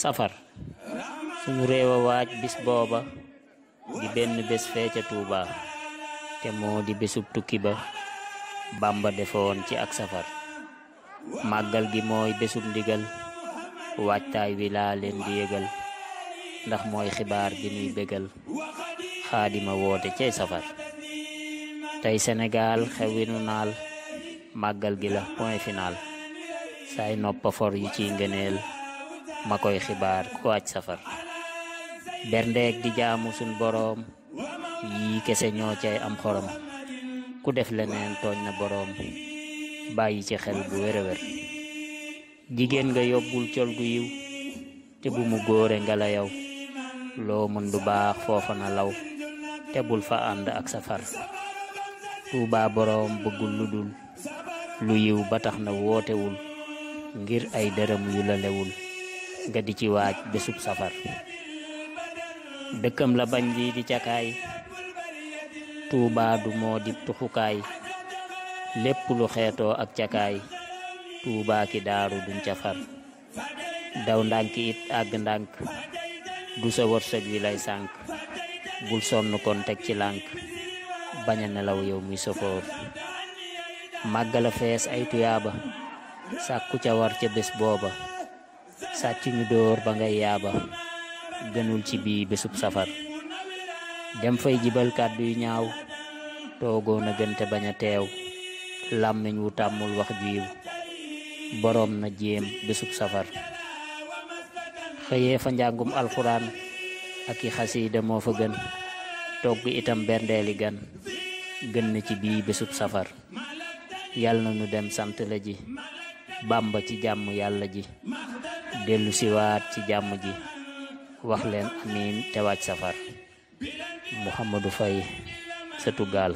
safar suñu réew a waaj bis booba di benn bés fee ca Tuuba te moo di bésub tukki ba Bàmba defoon ci ak safar màggal gi mooy bésub ndigal waajtaay wi laa leen di yëgal ndax mooy xibaar bi nuy bégal xaadima woote cey safar tey Sénégal xewinu naal màggal gi la point final saay noppa for yi ciy ngëneel ma koy xibaar ku waaj safar berndeek di jaamu sun boroom yii kese ñoo cay am xorom ku def leneen tooñ na boroom bàyyi ci xel bu wér-wér jigéen nga yóbbul col gu yiw te bu mu góore nga la yow loo mën du baax foofa na law te bul fa ànd ak safar Tuuba boroom bëggul lu dul lu yiw ba tax na wootewul ngir ay dërëm yu la lewul nga di ci waaj bésub safar dëkkam la bañ lii di cakaay Tuuba du moo di tuxukaay lépp lu xeetoo ak cakaay Tuuba ki daaru duñ ca far daw ndànk it àgg ndànk du sa wërsëg wi lay sànk bul sonn kon teg ci lànk bañ a nelaw yow muy sofoor màggala fees ay tuyaaba sàkku ca war ca bés booba sàcc ñu dóor ba ngay yaaba gënul ci bii bésub safar dem fay jibal kàddu yu ñaaw toogoon a gën te bañ a teew làmmiñ wu tàmmul wax ju yiw boroom na jéem bésub safar xëyee fa njàngum alxuraan ak i xasiida moo fa gën togg itam berndeeli gan gën na ci bii bésub safar yal na nu dem sant la ji Bàmba ci jàmm yàlla ji dellu siwaat ci jàmm ji wax leen amiin te waaj safar Mouhamadou Faye sëtu gaal